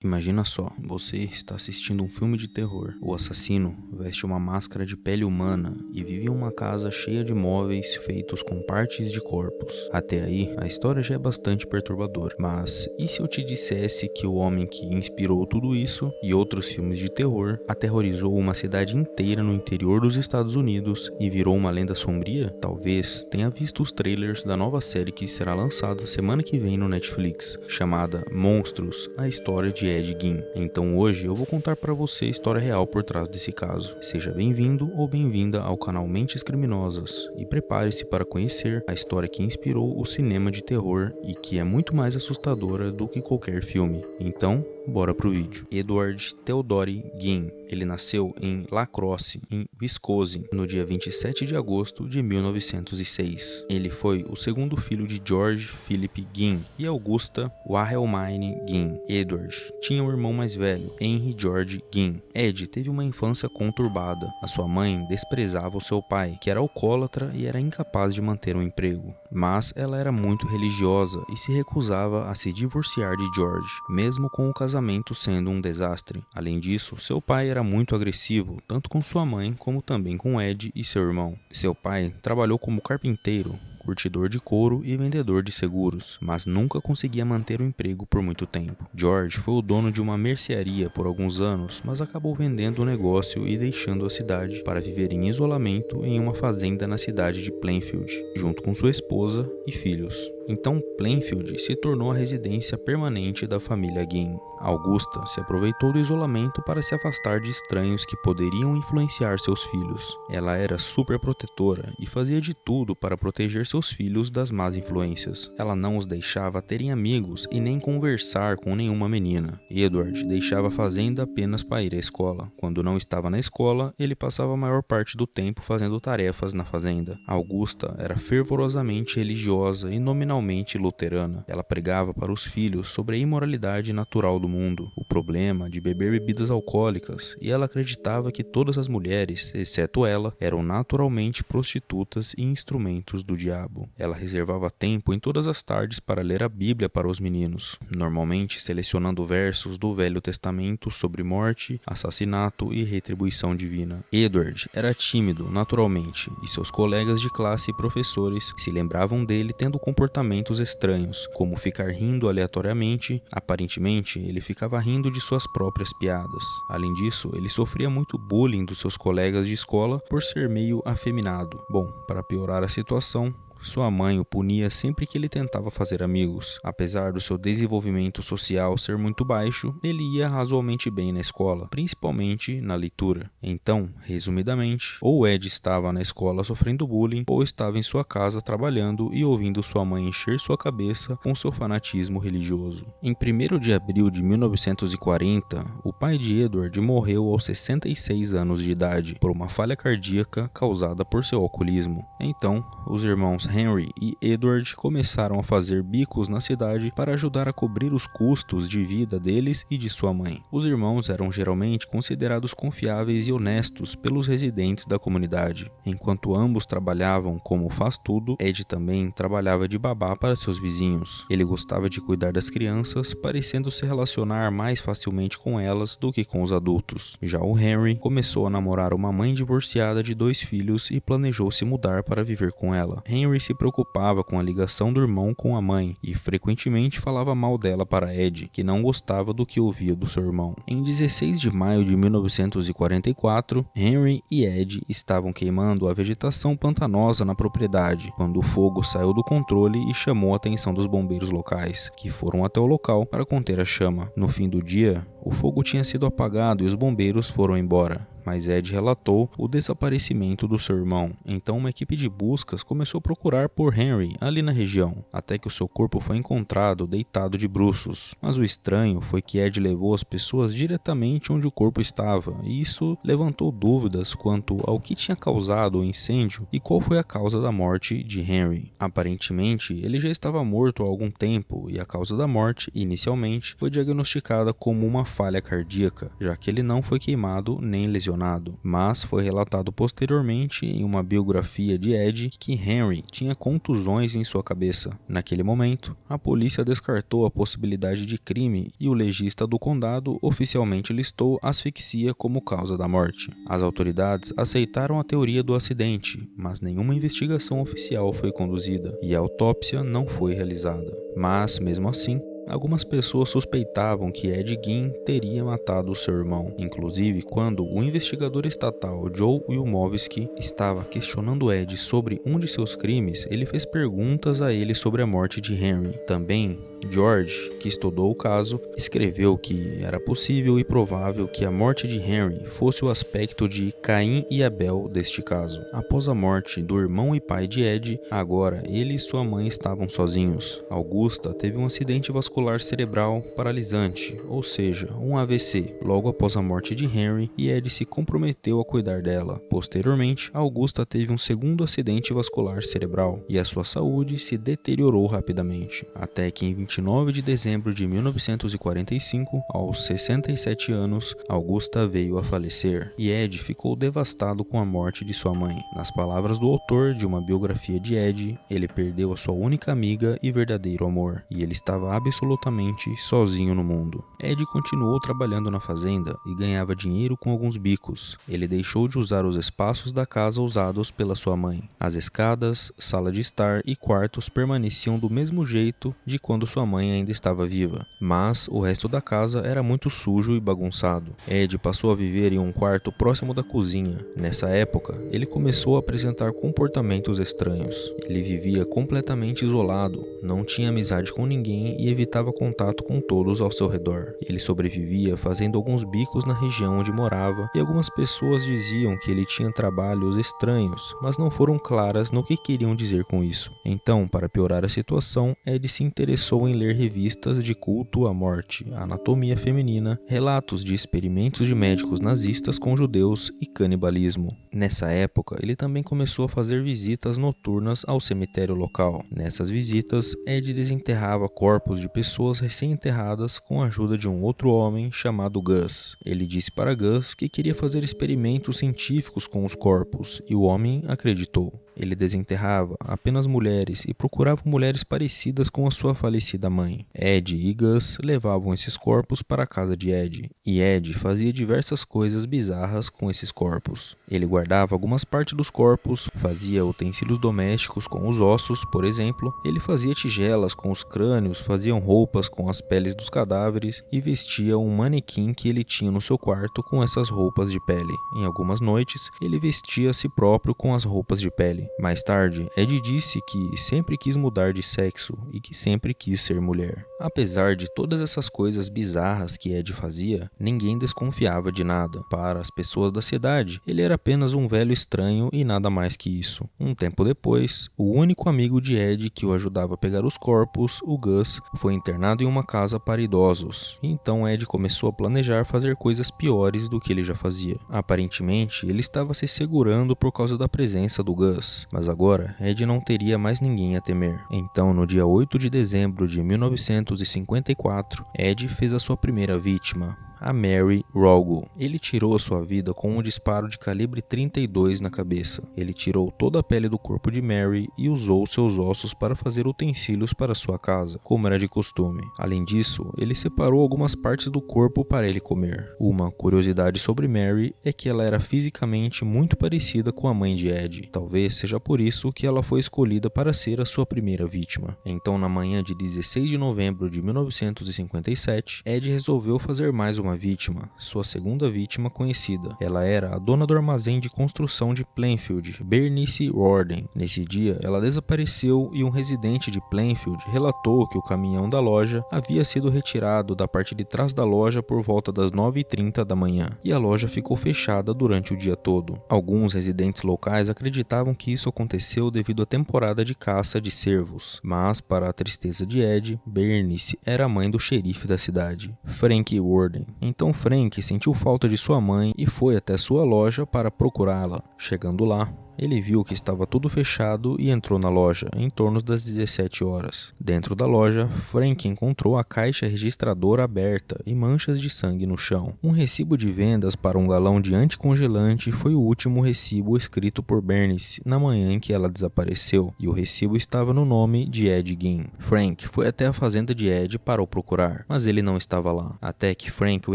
Imagina só, você está assistindo um filme de terror. O assassino veste uma máscara de pele humana e vive em uma casa cheia de móveis feitos com partes de corpos. Até aí, a história já é bastante perturbadora. Mas e se eu te dissesse que o homem que inspirou tudo isso e outros filmes de terror aterrorizou uma cidade inteira no interior dos Estados Unidos e virou uma lenda sombria? Talvez tenha visto os trailers da nova série que será lançada semana que vem no Netflix, chamada Monstros, a história de Ed Gein. Então hoje eu vou contar para você a história real por trás desse caso. Seja bem-vindo ou bem-vinda ao canal Mentes Criminosas e prepare-se para conhecer a história que inspirou o cinema de terror e que é muito mais assustadora do que qualquer filme. Então, bora pro vídeo. Edward Theodore Gein. Ele nasceu em La Crosse, em Wisconsin, no dia 27 de agosto de 1906. Ele foi o segundo filho de George Philip Gein e Augusta Wilhelmine Gein. Edward tinha um irmão mais velho, Henry George Gein. Ed teve uma infância conturbada. A sua mãe desprezava o seu pai, que era alcoólatra e era incapaz de manter um emprego. Mas ela era muito religiosa e se recusava a se divorciar de George, mesmo com o casamento sendo um desastre. Além disso, seu pai era muito agressivo, tanto com sua mãe como também com Ed e seu irmão. Seu pai trabalhou como carpinteiro, curtidor de couro e vendedor de seguros, mas nunca conseguia manter o emprego por muito tempo. George foi o dono de uma mercearia por alguns anos, mas acabou vendendo o negócio e deixando a cidade para viver em isolamento em uma fazenda na cidade de Plainfield, junto com sua esposa e filhos. Então Plainfield se tornou a residência permanente da família Gein. Augusta se aproveitou do isolamento para se afastar de estranhos que poderiam influenciar seus filhos. Ela era super protetora e fazia de tudo para proteger seus filhos das más influências. Ela não os deixava terem amigos e nem conversar com nenhuma menina. Edward deixava a fazenda apenas para ir à escola. Quando não estava na escola, ele passava a maior parte do tempo fazendo tarefas na fazenda. Augusta era fervorosamente religiosa e nominalmente luterana. Ela pregava para os filhos sobre a imoralidade natural do mundo, o problema de beber bebidas alcoólicas, e ela acreditava que todas as mulheres, exceto ela, eram naturalmente prostitutas e instrumentos do diabo. Ela reservava tempo em todas as tardes para ler a Bíblia para os meninos, normalmente selecionando versos do Velho Testamento sobre morte, assassinato e retribuição divina. Edward era tímido naturalmente, e seus colegas de classe e professores se lembravam dele tendo comportamentos estranhos, como ficar rindo aleatoriamente. Aparentemente, ele ficava rindo de suas próprias piadas. Além disso, ele sofria muito bullying dos seus colegas de escola por ser meio afeminado. Bom, para piorar a situação, sua mãe o punia sempre que ele tentava fazer amigos. Apesar do seu desenvolvimento social ser muito baixo, ele ia razoavelmente bem na escola, principalmente na leitura. Então, resumidamente, ou Ed estava na escola sofrendo bullying, ou estava em sua casa trabalhando e ouvindo sua mãe encher sua cabeça com seu fanatismo religioso. Em 1º de abril de 1940, o pai de Edward morreu aos 66 anos de idade por uma falha cardíaca causada por seu alcoolismo. Então, os irmãos Henry e Edward começaram a fazer bicos na cidade para ajudar a cobrir os custos de vida deles e de sua mãe. Os irmãos eram geralmente considerados confiáveis e honestos pelos residentes da comunidade. Enquanto ambos trabalhavam como faz-tudo, Ed também trabalhava de babá para seus vizinhos. Ele gostava de cuidar das crianças, parecendo se relacionar mais facilmente com elas do que com os adultos. Já o Henry começou a namorar uma mãe divorciada de 2 filhos e planejou se mudar para viver com ela. Henry se preocupava com a ligação do irmão com a mãe e frequentemente falava mal dela para Ed, que não gostava do que ouvia do seu irmão. Em 16 de maio de 1944, Henry e Ed estavam queimando a vegetação pantanosa na propriedade, quando o fogo saiu do controle e chamou a atenção dos bombeiros locais, que foram até o local para conter a chama. No fim do dia, o fogo tinha sido apagado e os bombeiros foram embora, mas Ed relatou o desaparecimento do seu irmão. Então uma equipe de buscas começou a procurar por Henry ali na região, até que o seu corpo foi encontrado deitado de bruços. Mas o estranho foi que Ed levou as pessoas diretamente onde o corpo estava, e isso levantou dúvidas quanto ao que tinha causado o incêndio e qual foi a causa da morte de Henry. Aparentemente, ele já estava morto há algum tempo, e a causa da morte, inicialmente, foi diagnosticada como uma falha cardíaca, já que ele não foi queimado nem lesionado, mas foi relatado posteriormente em uma biografia de Ed que Henry tinha contusões em sua cabeça. Naquele momento, a polícia descartou a possibilidade de crime e o legista do condado oficialmente listou asfixia como causa da morte. As autoridades aceitaram a teoria do acidente, mas nenhuma investigação oficial foi conduzida e a autópsia não foi realizada. Mas, mesmo assim, algumas pessoas suspeitavam que Ed Gein teria matado seu irmão. Inclusive, quando o investigador estatal Joe Wilmowski estava questionando Ed sobre um de seus crimes, ele fez perguntas a ele sobre a morte de Henry. Também, George, que estudou o caso, escreveu que era possível e provável que a morte de Henry fosse o aspecto de Caim e Abel deste caso. Após a morte do irmão e pai de Ed, agora ele e sua mãe estavam sozinhos. Augusta teve um acidente vascular cerebral paralisante, ou seja, um AVC, logo após a morte de Henry, e Ed se comprometeu a cuidar dela. Posteriormente, Augusta teve um segundo acidente vascular cerebral e a sua saúde se deteriorou rapidamente, até que em 29 de dezembro de 1945, aos 67 anos, Augusta veio a falecer e Ed ficou devastado com a morte de sua mãe. Nas palavras do autor de uma biografia de Ed, ele perdeu a sua única amiga e verdadeiro amor, e ele estava absolutamente sozinho no mundo. Ed continuou trabalhando na fazenda e ganhava dinheiro com alguns bicos. Ele deixou de usar os espaços da casa usados pela sua mãe. As escadas, sala de estar e quartos permaneciam do mesmo jeito de quando sua mãe ainda estava viva, mas o resto da casa era muito sujo e bagunçado. Ed passou a viver em um quarto próximo da cozinha. Nessa época, ele começou a apresentar comportamentos estranhos. Ele vivia completamente isolado, não tinha amizade com ninguém e evitava contato com todos ao seu redor. Ele sobrevivia fazendo alguns bicos na região onde morava e algumas pessoas diziam que ele tinha trabalhos estranhos, mas não foram claras no que queriam dizer com isso. Então, para piorar a situação, Ed se interessou em ler revistas de culto à morte, anatomia feminina, relatos de experimentos de médicos nazistas com judeus e canibalismo. Nessa época, ele também começou a fazer visitas noturnas ao cemitério local. Nessas visitas, Ed desenterrava corpos de pessoas recém-enterradas com a ajuda de um outro homem chamado Gus. Ele disse para Gus que queria fazer experimentos científicos com os corpos, e o homem acreditou. Ele desenterrava apenas mulheres e procurava mulheres parecidas com a sua falecida mãe. Ed e Gus levavam esses corpos para a casa de Ed, e Ed fazia diversas coisas bizarras com esses corpos. Ele guardava algumas partes dos corpos, fazia utensílios domésticos com os ossos, por exemplo. Ele fazia tigelas com os crânios, fazia roupas com as peles dos cadáveres e vestia um manequim que ele tinha no seu quarto com essas roupas de pele. Em algumas noites, ele vestia a si próprio com as roupas de pele. Mais tarde, Ed disse que sempre quis mudar de sexo e que sempre quis ser mulher. Apesar de todas essas coisas bizarras que Ed fazia, ninguém desconfiava de nada. Para as pessoas da cidade, ele era apenas um velho estranho e nada mais que isso. Um tempo depois, o único amigo de Ed que o ajudava a pegar os corpos, o Gus, foi internado em uma casa para idosos. Então Ed começou a planejar fazer coisas piores do que ele já fazia. Aparentemente, ele estava se segurando por causa da presença do Gus, mas agora Ed não teria mais ninguém a temer. Então, no dia 8 de dezembro de 1954, Ed fez a sua primeira vítima, a Mary Rogo. Ele tirou a sua vida com um disparo de calibre 32 na cabeça. Ele tirou toda a pele do corpo de Mary e usou seus ossos para fazer utensílios para sua casa, como era de costume. Além disso, ele separou algumas partes do corpo para ele comer. Uma curiosidade sobre Mary é que ela era fisicamente muito parecida com a mãe de Ed. Talvez seja por isso que ela foi escolhida para ser a sua primeira vítima. Então, na manhã de 16 de novembro de 1957, Ed resolveu fazer mais uma vítima, sua segunda vítima conhecida. Ela era a dona do armazém de construção de Plainfield, Bernice Warden. Nesse dia, ela desapareceu e um residente de Plainfield relatou que o caminhão da loja havia sido retirado da parte de trás da loja por volta das 9h30 da manhã, e a loja ficou fechada durante o dia todo. Alguns residentes locais acreditavam que isso aconteceu devido à temporada de caça de cervos, mas, para a tristeza de Ed, Bernice era a mãe do xerife da cidade, Frank Warden. Então Frank sentiu falta de sua mãe e foi até sua loja para procurá-la. Chegando lá, Ele viu que estava tudo fechado e entrou na loja em torno das 17 horas. Dentro da loja, Frank encontrou a caixa registradora aberta e manchas de sangue no chão. Um recibo de vendas para um galão de anticongelante foi o último recibo escrito por Bernice na manhã em que ela desapareceu, e o recibo estava no nome de Ed Gein. Frank foi até a fazenda de Ed para o procurar, mas ele não estava lá, até que Frank o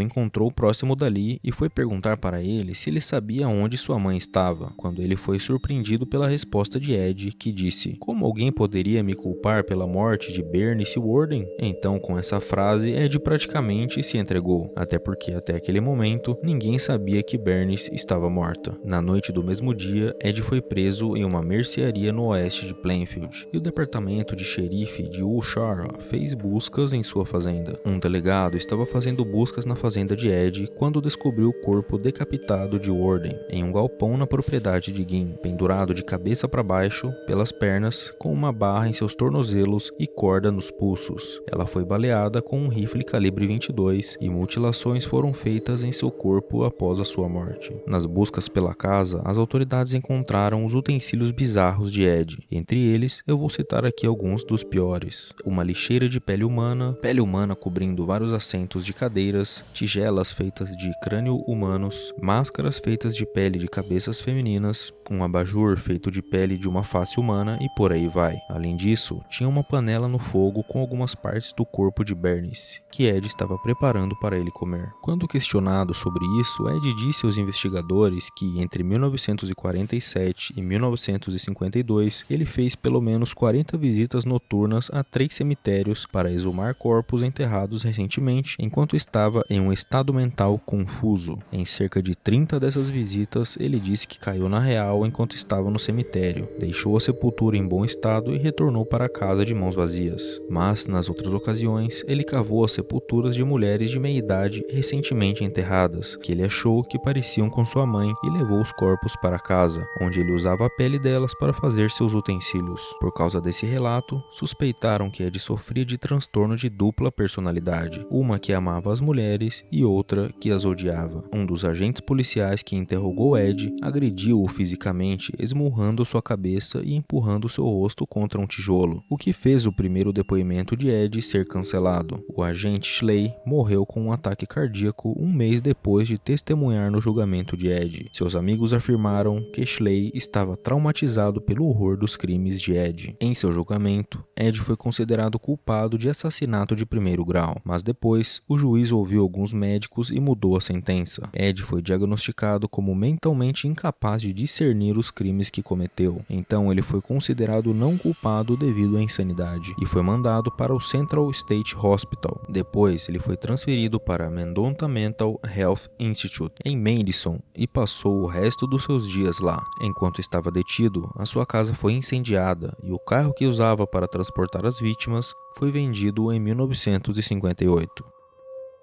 encontrou próximo dali e foi perguntar para ele se ele sabia onde sua mãe estava, quando ele foi surpreendido pela resposta de Ed, que disse: "Como alguém poderia me culpar pela morte de Bernice Worden?" Então, com essa frase, Ed praticamente se entregou, até porque até aquele momento ninguém sabia que Bernice estava morta. Na noite do mesmo dia, Ed foi preso em uma mercearia no oeste de Plainfield, e o departamento de xerife de Ulshara fez buscas em sua fazenda. Um delegado estava fazendo buscas na fazenda de Ed quando descobriu o corpo decapitado de Worden em um galpão na propriedade de Gein, pendurado de cabeça para baixo, pelas pernas, com uma barra em seus tornozelos e corda nos pulsos. Ela foi baleada com um rifle calibre 22 e mutilações foram feitas em seu corpo após a sua morte. Nas buscas pela casa, as autoridades encontraram os utensílios bizarros de Ed. Entre eles, eu vou citar aqui alguns dos piores: uma lixeira de pele humana cobrindo vários assentos de cadeiras, tigelas feitas de crânio humanos, máscaras feitas de pele de cabeças femininas, um abajur feito de pele de uma face humana e por aí vai. Além disso, tinha uma panela no fogo com algumas partes do corpo de Bernice, que Ed estava preparando para ele comer. Quando questionado sobre isso, Ed disse aos investigadores que entre 1947 e 1952 ele fez pelo menos 40 visitas noturnas a 3 cemitérios para exumar corpos enterrados recentemente, enquanto estava em um estado mental confuso. Em cerca de 30 dessas visitas, ele disse que caiu na real enquanto estava no cemitério, deixou a sepultura em bom estado e retornou para casa de mãos vazias. Mas, nas outras ocasiões, ele cavou as sepulturas de mulheres de meia idade recentemente enterradas, que ele achou que pareciam com sua mãe, e levou os corpos para casa, onde ele usava a pele delas para fazer seus utensílios. Por causa desse relato, suspeitaram que Ed sofria de transtorno de dupla personalidade, uma que amava as mulheres e outra que as odiava. Um dos agentes policiais que interrogou Ed agrediu-o fisicamente, esmurrando sua cabeça e empurrando seu rosto contra um tijolo, o que fez o primeiro depoimento de Ed ser cancelado. O agente Schley morreu com um ataque cardíaco um mês depois de testemunhar no julgamento de Ed. Seus amigos afirmaram que Schley estava traumatizado pelo horror dos crimes de Ed. Em seu julgamento, Ed foi considerado culpado de assassinato de primeiro grau, mas depois o juiz ouviu alguns médicos e mudou a sentença. Ed foi diagnosticado como mentalmente incapaz de discernir os crimes que cometeu, então ele foi considerado não culpado devido à insanidade e foi mandado para o Central State Hospital. Depois, ele foi transferido para Mendota Mental Health Institute, em Madison, e passou o resto dos seus dias lá. Enquanto estava detido, a sua casa foi incendiada e o carro que usava para transportar as vítimas foi vendido em 1958.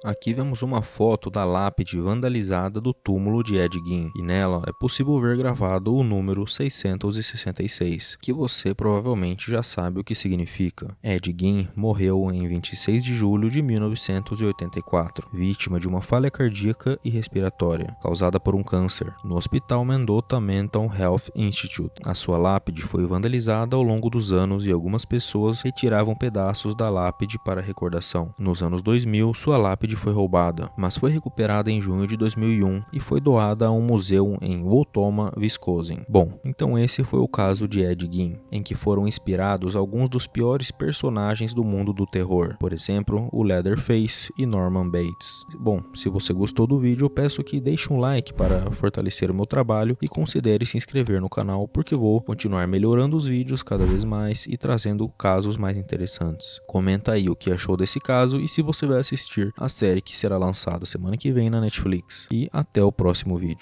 Aqui vemos uma foto da lápide vandalizada do túmulo de Ed Gein, e nela é possível ver gravado o número 666, que você provavelmente já sabe o que significa. Ed Gein morreu em 26 de julho de 1984, vítima de uma falha cardíaca e respiratória, causada por um câncer, no Hospital Mendota Mental Health Institute. A sua lápide foi vandalizada ao longo dos anos e algumas pessoas retiravam pedaços da lápide para recordação. Nos anos 2000, sua lápide foi roubada, mas foi recuperada em junho de 2001 e foi doada a um museu em Wautoma, Wisconsin. Bom, então esse foi o caso de Ed Gein, em que foram inspirados alguns dos piores personagens do mundo do terror, por exemplo, o Leatherface e Norman Bates. Bom, se você gostou do vídeo, eu peço que deixe um like para fortalecer o meu trabalho e considere se inscrever no canal, porque vou continuar melhorando os vídeos cada vez mais e trazendo casos mais interessantes. Comenta aí o que achou desse caso e se você vai assistir a série que será lançada semana que vem na Netflix. E até o próximo vídeo.